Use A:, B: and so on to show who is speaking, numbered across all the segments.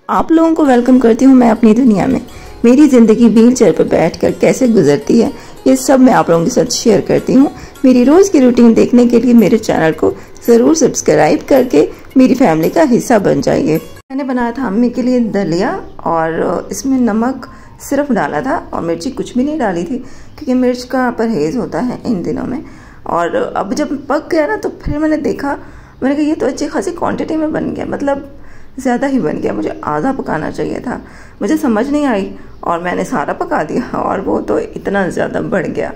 A: आप लोगों को वेलकम करती हूँ मैं अपनी दुनिया में। मेरी ज़िंदगी व्हील चेयर पर बैठकर कैसे गुजरती है ये सब मैं आप लोगों के साथ शेयर करती हूँ। मेरी रोज़ की रूटीन देखने के लिए मेरे चैनल को ज़रूर सब्सक्राइब करके मेरी फैमिली का हिस्सा बन जाइए। मैंने बनाया था अम्मी के लिए दलिया और इसमें नमक सिर्फ डाला था और मिर्ची कुछ भी नहीं डाली थी क्योंकि मिर्च का परहेज़ होता है इन दिनों में। और अब जब पक गया ना तो फिर मैंने देखा, मैंने कहा ये तो अच्छी खासी क्वांटिटी में बन गया, मतलब ज़्यादा ही बन गया, मुझे आधा पकाना चाहिए था। मुझे समझ नहीं आई और मैंने सारा पका दिया और वो तो इतना ज़्यादा बढ़ गया।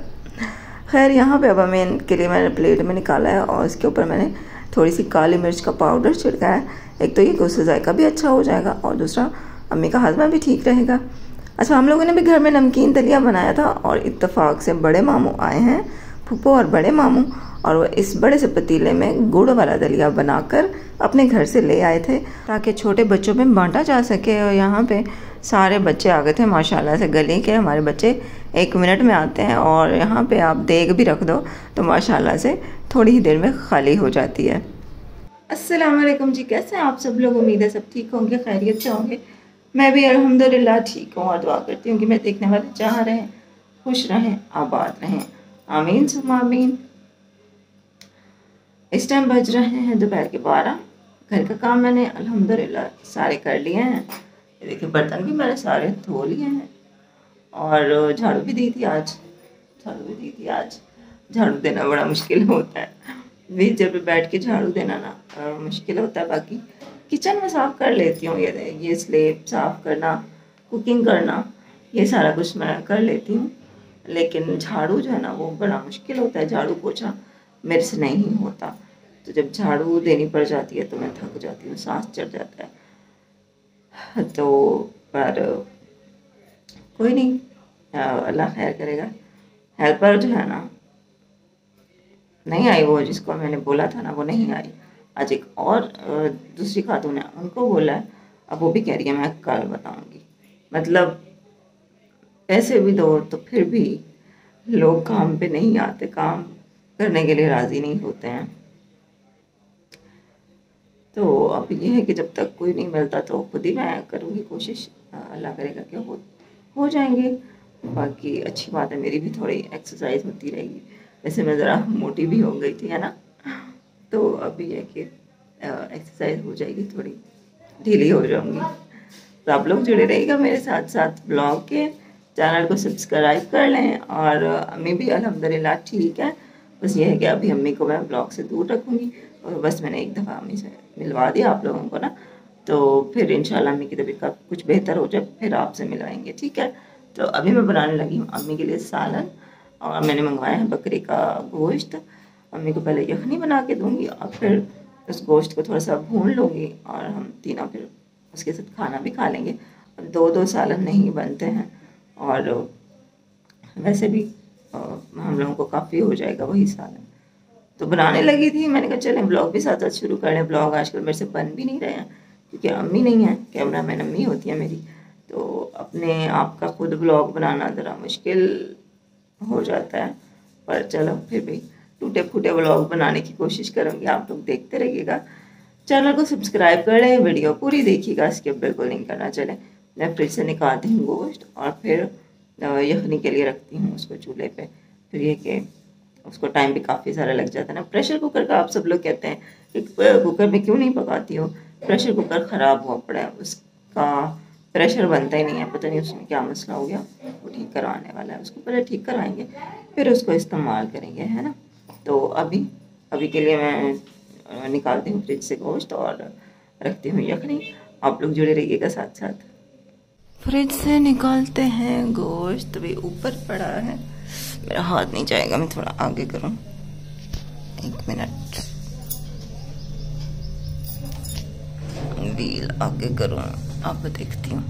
A: खैर यहाँ पे अब मैं इनके लिए मैंने प्लेट में निकाला है और इसके ऊपर मैंने थोड़ी सी काली मिर्च का पाउडर छिड़का है। एक तो ये कि उससे जायका भी अच्छा हो जाएगा और दूसरा अम्मी का हाजमा भी ठीक रहेगा। अच्छा, हम लोगों ने भी घर में नमकीन दलिया बनाया था और इत्तेफाक से बड़े मामू आए हैं, फूफो और बड़े मामू, और वो इस बड़े से पतीले में गुड़ वाला दलिया बनाकर अपने घर से ले आए थे ताकि छोटे बच्चों में बांटा जा सके। और यहाँ पे सारे बच्चे आ गए थे माशाल्लाह से। गली के हमारे बच्चे 1 मिनट में आते हैं और यहाँ पे आप देग भी रख दो तो माशाल्लाह से थोड़ी ही देर में खाली हो जाती है। अस्सलाम वालेकुम जी, कैसे हैं आप सब लोग? उम्मीद है सब ठीक होंगे, खैरियत से होंगे। मैं भी अल्हम्दुलिल्लाह ठीक हूँ और दुआ करती हूँ कि मैं देखने वाले चाह रहें, खुश रहें, आबाद रहें, आमीन सुम्मा आमीन। इस टाइम बज रहे हैं दोपहर के 12। घर का काम मैंने अल्हम्दुलिल्लाह सारे कर लिए हैं। ये देखिए बर्तन भी मैंने सारे धो लिए हैं और झाड़ू भी दी थी आज। झाड़ू देना बड़ा मुश्किल होता है, व्हीलचेयर पे बैठ के झाड़ू देना ना मुश्किल होता है। बाकी किचन में साफ़ कर लेती हूँ, ये स्लेब साफ़ करना, कुकिंग करना, ये सारा कुछ मैं कर लेती हूँ। लेकिन झाड़ू जो है ना वो बड़ा मुश्किल होता है, झाड़ू पोछा मेरे से नहीं होता। तो जब झाड़ू देनी पड़ जाती है तो मैं थक जाती हूँ, सांस चढ़ जाता है। तो पर कोई नहीं, अल्लाह खैर करेगा। हेल्पर जो है ना नहीं आई, वो जिसको मैंने बोला था ना वो नहीं आई। आज एक और दूसरी खातून है, उनको बोला है, अब वो भी कह रही है मैं कल बताऊंगी। मतलब पैसे भी दो तो फिर भी लोग काम पे नहीं आते, काम करने के लिए राज़ी नहीं होते हैं। तो अब ये है कि जब तक कोई नहीं मिलता तो खुद ही मैं करूँगी कोशिश, अल्लाह करेगा कि हो जाएंगे। बाकी अच्छी बात है, मेरी भी थोड़ी एक्सरसाइज होती रहेगी। वैसे मैं ज़रा मोटी भी हो गई थी, है ना, तो अभी है कि एक्सरसाइज हो जाएगी, थोड़ी ढीली हो जाऊँगी। तो आप लोग जुड़े रहिएगा मेरे साथ साथ ब्लॉग के, चैनल को सब्सक्राइब कर लें। और अम्मी भी अल्हम्दुलिल्लाह ठीक है। बस ये है कि अभी अम्मी को मैं ब्लॉग से दूर रखूँगी और बस मैंने एक दफ़ा अम्मी से मिलवा दिया आप लोगों को ना, तो फिर इंशाल्लाह अम्मी की तबीयत का कुछ बेहतर हो जाए फिर आपसे मिलवाएंगे, ठीक है। तो अभी मैं बनाने लगी हूँ अम्मी के लिए सालन और मैंने मंगवाया है बकरी का गोश्त। अम्मी को पहले यखनी बना के दूँगी और फिर उस गोश्त को थोड़ा सा भून लूँगी और हम तीनों फिर उसके साथ खाना भी खा लेंगे। 2-2 सालन नहीं बनते हैं और वैसे भी हम लोगों को काफ़ी हो जाएगा वही सालन। तो बनाने लगी थी, मैंने कहा चलें ब्लॉग भी साथ साथ शुरू कर लें। ब्लॉग आजकल मेरे से बन भी नहीं रहे हैं क्योंकि अम्मी नहीं है, कैमरा मैन अम्मी होती है मेरी, तो अपने आप का खुद ब्लॉग बनाना ज़रा मुश्किल हो जाता है। पर चलो फिर भी टूटे फूटे ब्लॉग बनाने की कोशिश करूँगी, आप लोग देखते रहिएगा। चैनल को सब्सक्राइब कर लें, वीडियो पूरी देखिएगा, स्किप बिल्कुल नहीं करना। चलें मैं फ्रिज से निकालती हूँ गोश्त और फिर यखनी के लिए रखती हूँ उसको चूल्हे पे। फिर ये कि उसको टाइम भी काफ़ी सारा लग जाता है ना। प्रेशर कुकर का आप सब लोग कहते हैं कि कुकर में क्यों नहीं पकाती हो, प्रेशर कुकर ख़राब हुआ पड़ा है, उसका प्रेशर बनता ही नहीं है, पता नहीं उसमें क्या मसला हो गया। वो ठीक करवाने वाला है, उसको पहले ठीक करवाएंगे फिर उसको इस्तेमाल करेंगे, है ना। तो अभी के लिए मैं निकालती हूँ फ्रिज से गोश्त और रखती हूँ यखनी। आप लोग जुड़े रहिएगा साथ साथ। फ्रिज से निकालते हैं गोश्त, भी ऊपर पड़ा है, मेरा हाथ नहीं जाएगा, मैं थोड़ा आगे करूं, 1 मिनट, व्हील आगे करूं, अब देखती हूँ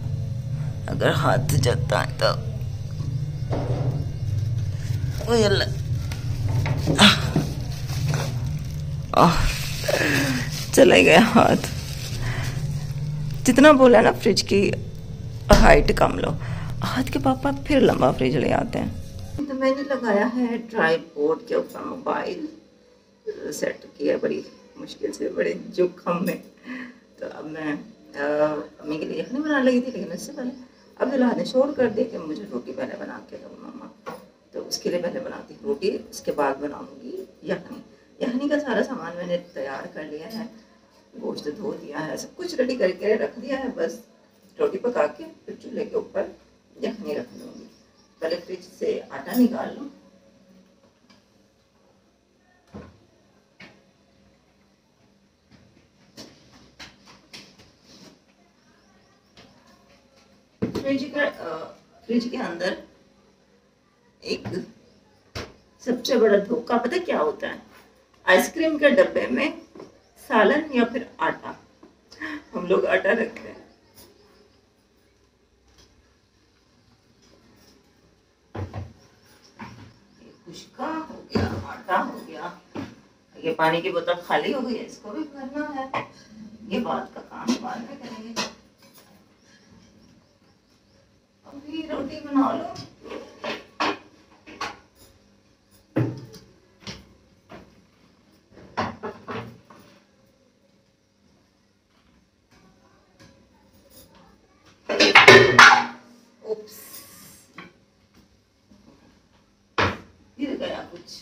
A: अगर हाथ जाता है तो। चले गया हाथ। जितना बोला ना फ्रिज की हाइट कम लो, हाथ के पापा फिर लंबा फ्रिज ले आते हैं। तो मैंने लगाया है ट्राइपॉड के ऊपर मोबाइल सेट किया बड़ी मुश्किल से, बड़े जोखम में। तो अब मैं अम्मी के लिए यखनी बनाने लगी थी, लेकिन उससे पहले अब्दुल्लाह ने शोर कर दिया कि मुझे रोटी पहले बना के दो मम्मा। तो उसके लिए पहले बनाती हूँ रोटी, उसके बाद बनाऊँगी यखनी। यखनी का सारा सामान मैंने तैयार कर लिया है, गोश्त धो दिया है, सब कुछ रेडी करके रख दिया है। बस रोटी पका के फिर चूल्हे के ऊपर यखनी रख लूँगी। पहले फ्रिज से आटा निकाल लूँ। फ्रिज के अंदर एक सबसे बड़ा धोखा पता क्या होता है? आइसक्रीम के डब्बे में सालन या फिर आटा। हम लोग आटा रखते हैं। खुशका हो गया, आटा हो गया, ये पानी की बोतल खाली हो गई है, इसको भी भरना है। ये बात का काम बाद में करेंगे। अभी रोटी बना लो। उप्स, गिर गया कुछ।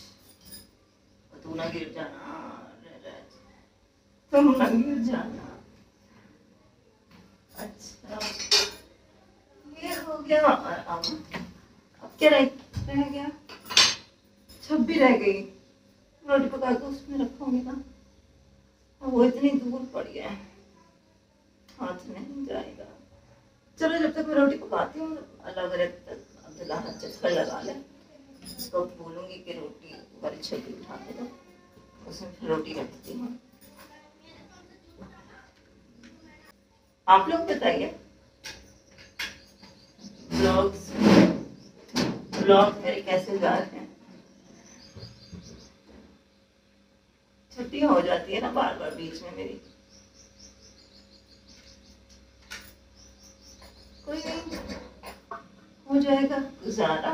A: तू ना गिर जाना, तुम ना गिर जाना। अच्छा, ये हो गया। अब क्या रह गया? छब्बी रह गई। रोटी पका के उसमें रखूंगी ना, वो इतनी दूर पड़ गया, हाथ नहीं जाएगा। चलो जब तक मैं रोटी पकाती हूँ, अल्लाह करे अब्दुल्लाह चक्कर लगा ले, तो बोलूँगी कि रोटी वाली छब्बी उठा के दो, उसमें फिर रोटी रखती हूँ। आप लोग बताइए, ब्लॉग मेरे कैसे जा रहे हैं? छुट्टी हो जाती है ना बार बार बीच में मेरी। कोई नहीं, हो जाएगा गुजारा।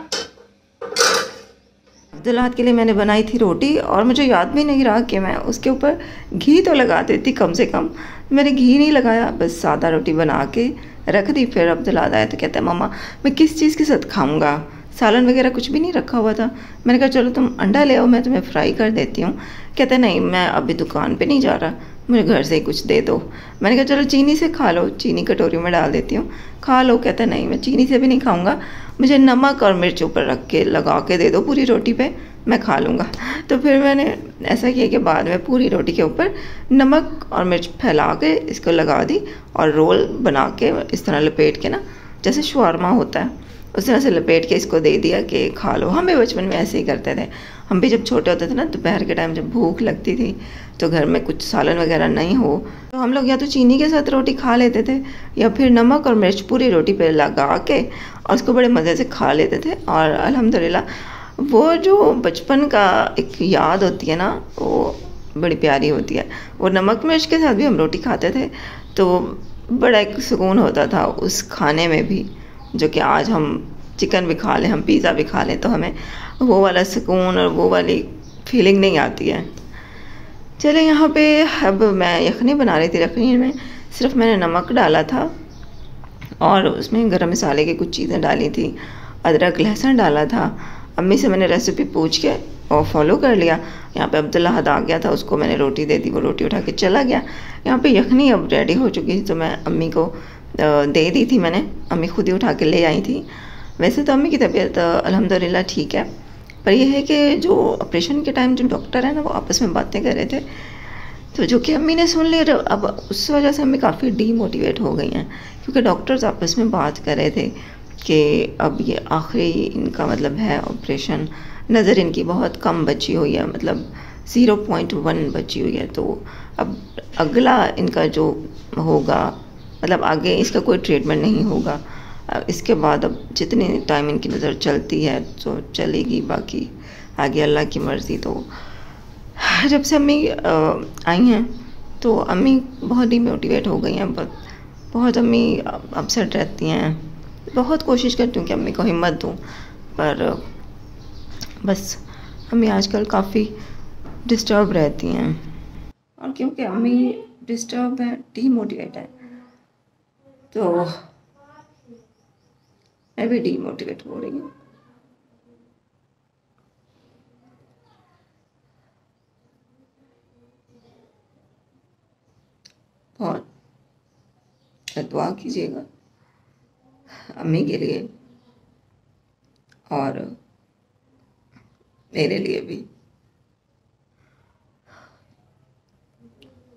A: अब्दुल्लाह के लिए मैंने बनाई थी रोटी, और मुझे याद भी नहीं रहा कि मैं उसके ऊपर घी तो लगा देती कम से कम। मैंने घी नहीं लगाया, बस सादा रोटी बना के रख दी। फिर अब्दुल्लाह आया तो कहता है मम्मा मैं किस चीज़ के साथ खाऊंगा, सालन वगैरह कुछ भी नहीं रखा हुआ था। मैंने कहा चलो तुम अंडा ले आओ, मैं तुम्हें फ्राई कर देती हूँ। कहते नहीं मैं अभी दुकान पे नहीं जा रहा, मुझे घर से ही कुछ दे दो। मैंने कहा चलो चीनी से खा लो, चीनी कटोरी में डाल देती हूँ, खा लो। कहता नहीं मैं चीनी से भी नहीं खाऊंगा, मुझे नमक और मिर्च ऊपर रख के लगा के दे दो पूरी रोटी पे, मैं खा लूँगा। तो फिर मैंने ऐसा किया कि बाद में पूरी रोटी के ऊपर नमक और मिर्च फैला के इसको लगा दी, और रोल बना के इस तरह लपेट के ना, जैसे शवारमा होता है उस तरह से लपेट के इसको दे दिया कि खा लो। हम भी बचपन में ऐसे ही करते थे। हम भी जब छोटे होते थे ना, दोपहर के टाइम जब भूख लगती थी तो घर में कुछ सालन वगैरह नहीं हो तो हम लोग या तो चीनी के साथ रोटी खा लेते थे, या फिर नमक और मिर्च पूरी रोटी पे लगा के और उसको बड़े मज़े से खा लेते थे। और अल्हम्दुलिल्लाह वो जो बचपन का एक याद होती है ना, वो बड़ी प्यारी होती है। वो नमक मिर्च के साथ भी हम रोटी खाते थे, तो बड़ा एक सुकून होता था उस खाने में भी, जो कि आज हम चिकन भी खा लें, हम पिज़्ज़ा भी खा लें, तो हमें वो वाला सुकून और वो वाली फीलिंग नहीं आती है। चले यहाँ पे अब मैं यखनी बना रही थी। यखनी में सिर्फ मैंने नमक डाला था और उसमें गरम मसाले की कुछ चीज़ें डाली थी, अदरक लहसुन डाला था। अम्मी से मैंने रेसिपी पूछ के और फॉलो कर लिया। यहाँ पे अब्दुल्लाह आ गया था, उसको मैंने रोटी दे दी, वो रोटी उठा के चला गया। यहाँ पे यखनी अब रेडी हो चुकी थी, तो मैं अम्मी को दे दी थी। मैंने अम्मी खुद ही उठा के ले आई थी। वैसे तो अम्मी की तबीयत अल्हम्दुलिल्लाह ठीक है, पर यह है कि जो ऑपरेशन के टाइम जो डॉक्टर है ना, वो आपस में बातें कर रहे थे, तो जो कि अम्मी ने सुन लिया। अब उस वजह से अम्मी काफ़ी डीमोटिवेट हो गई हैं, क्योंकि डॉक्टर्स आपस में बात कर रहे थे कि अब ये आखिरी इनका मतलब है ऑपरेशन, नज़र इनकी बहुत कम बची हुई है, मतलब 0.1 बची हुई है। तो अब अगला इनका जो होगा, मतलब आगे इसका कोई ट्रीटमेंट नहीं होगा। इसके बाद अब जितने टाइम इनकी नज़र चलती है तो चलेगी, बाकी आगे अल्लाह की मर्ज़ी। तो जब से अम्मी आई हैं तो अम्मी बहुत डीमोटिवेट हो गई हैं, बहुत अम्मी अपसेट रहती हैं। बहुत कोशिश करती हूँ कि अम्मी को हिम्मत दूँ, पर बस अम्मी आजकल काफ़ी डिस्टर्ब रहती हैं। और क्योंकि अम्मी डिस्टर्ब है, डीमोटिवेट है, तो मैं भी डीमोटिवेट हो रही हूँ। और दुआ कीजिएगा अम्मी के लिए और मेरे लिए भी,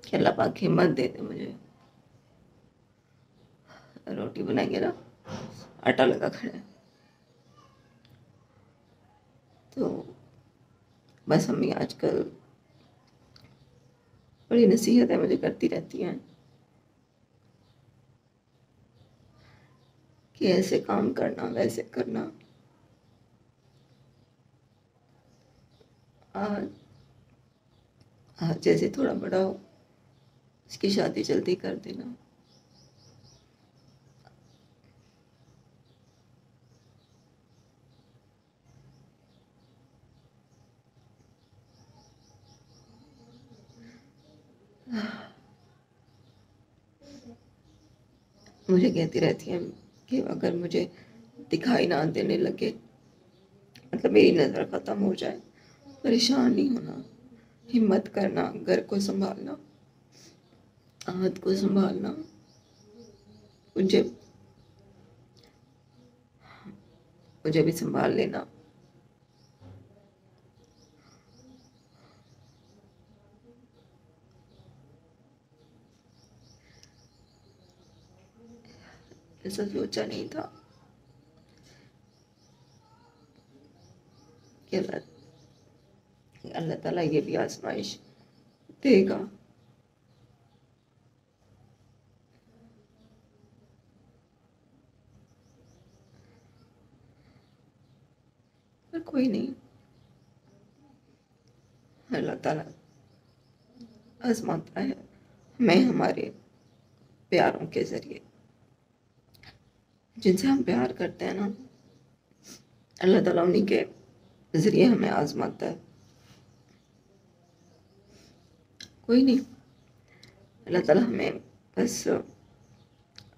A: कि अल्लाह पाक हिम्मत दे दे मुझे। रोटी बनाएंगे ना, आटा लगा खड़ा है, तो बस अम्मी आजकल बड़ी नसीहतें मुझे करती रहती हैं कि ऐसे काम करना, वैसे करना। आज आज जैसे थोड़ा बड़ा हो उसकी शादी जल्दी कर देना। मुझे कहती रहती हैं कि अगर मुझे दिखाई ना देने लगे, मतलब मेरी नज़र ख़त्म हो जाए, परेशान नहीं होना, हिम्मत करना, घर को संभालना, आहत को संभालना, मुझे मुझे भी संभाल लेना। ऐसा सोचा नहीं था कि अल्लाह ताला ये भी आजमाइश देगा। पर कोई नहीं, अल्लाह ताला आजमाता है हमें हमारे प्यारों के ज़रिए। जिनसे हम प्यार करते हैं ना, अल्लाह ताला उन्हीं के ज़रिए हमें आजमाता है। कोई नहीं, अल्लाह ताला हमें बस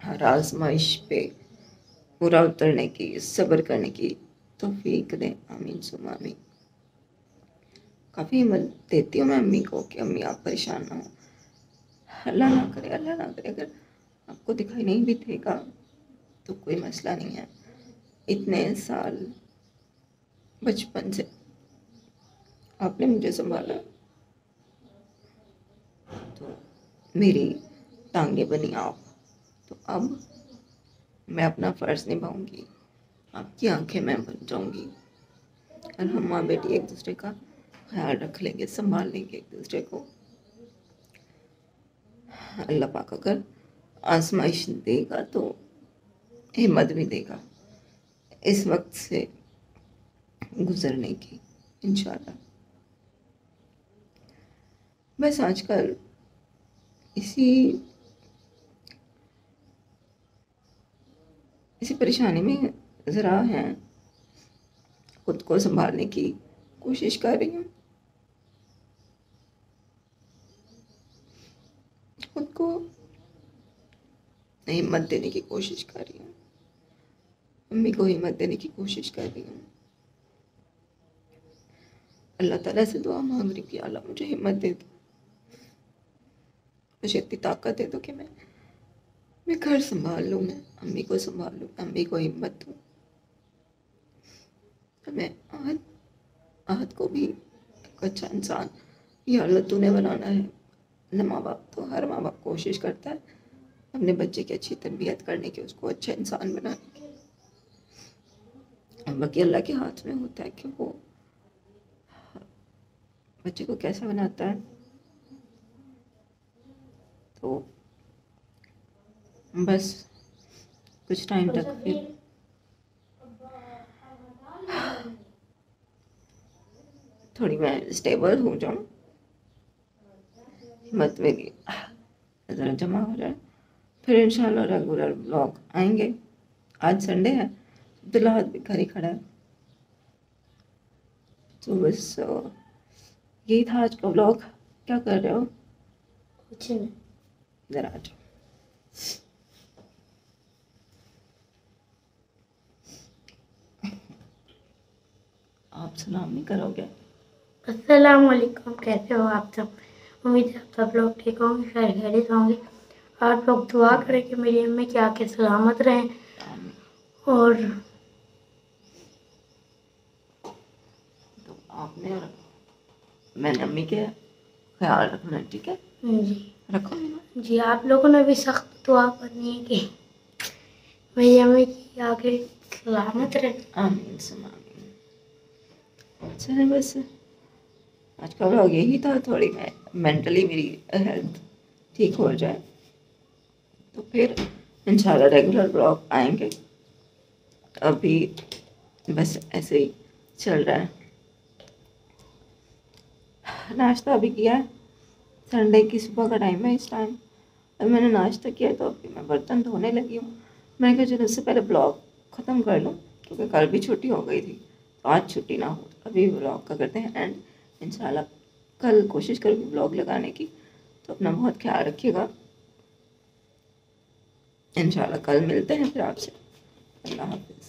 A: हर आजमाइश पे पूरा उतरने की, सब्र करने की तौफीक दे। आमीन सुम्मा आमीन। काफ़ी हिम्मत देती हूँ मैं अम्मी को कि अम्मी आप परेशान ना हो। अल्लाह ना करे, अल्लाह ना करे, अगर आपको दिखाई नहीं भी देगा तो कोई मसला नहीं है। इतने साल बचपन से आपने मुझे संभाला, तो मेरी टांगे बनी आप, तो अब मैं अपना फ़र्ज़ निभाऊंगी, आपकी आंखें मैं बन जाऊंगी और हम माँ बेटी एक दूसरे का ख्याल रख लेंगे, संभाल लेंगे एक दूसरे को। अल्लाह पाक अगर आजमाइश देगा तो हिम्मत भी देगा इस वक्त से गुजरने की, इंशाल्लाह। बस आजकल इसी इसी परेशानी में ज़रा हैं, खुद को संभालने की कोशिश कर रही हूँ, खुद को हिम्मत देने की कोशिश कर रही हूँ, अम्मी को हिम्मत देने की कोशिश कर रही हूँ। अल्लाह ताला से दुआ मांग रही कि अल्लाह मुझे हिम्मत दे दो, मुझे इतनी ताकत दे दो कि मैं घर संभाल लूँ, मैं अम्मी को संभाल लूँ, अम्मी को हिम्मत दूँ। मैं आहत आहत को भी एक अच्छा इंसान या अल्लाह तूने बनाना है ना। माँ बाप तो हर माँ बाप कोशिश करता है अपने बच्चे की अच्छी तरबियत करने की, उसको अच्छा इंसान बनाने की। बाकी अल्लाह के हाथ में होता है कि वो बच्चे को कैसा बनाता है। तो बस कुछ टाइम तक फिर थोड़ी मैं स्टेबल हो जाऊँ, हिम्मत मेरी ज़रा जमा हो जाए, फिर इंशाल्लाह रेगुलर ब्लॉग आएंगे। आज संडे है, अब्दुल्ला भी घर ही खड़ा है, तो बस यही था आज का ब्लॉग। क्या कर रहे हो?
B: कुछ नहीं।
A: इधर आ जाओ। आप सलाम नहीं करोगे?
B: अस्सलाम वालेकुम, कैसे हो आप सब? उम्मीद है आप सब लोग ठीक होंगे, खैर खैरियत होंगे। आप लोग दुआ करें कि मेरी अम्मी के आके सलामत रहें।
A: आमीन।
B: और
A: तो आपने और मैंने अम्मी के ख्याल रखना है, ठीक है?
B: जी
A: रखो ना।
B: जी, आप लोगों ने भी सख्त दुआ करनी है कि मेरी अम्मी की आके सलामत रहे।
A: आमीन सुन आमीन। चले बस आज का व्लॉग यही था, थोड़ी मैं मेंटली मेरी हेल्थ ठीक हो जाए तो फिर इंशाल्लाह रेगुलर व्लॉग आएंगे। अभी बस ऐसे ही चल रहा है। नाश्ता अभी किया है, संडे की सुबह का टाइम है इस टाइम। अब मैंने नाश्ता किया तो अभी मैं बर्तन धोने लगी हूँ। मैंने कहा चलो उससे पहले ब्लॉग ख़त्म कर लूँ, क्योंकि कल भी छुट्टी हो गई थी तो आज छुट्टी ना हो। अभी ब्लॉग का करते हैं एंड इंशाल्लाह कल कोशिश करूँगी ब्लॉग लगाने की। तो अपना बहुत ख्याल रखिएगा। इंशाल्लाह कल मिलते हैं फिर आपसे। अल्लाह हाफ़िज़।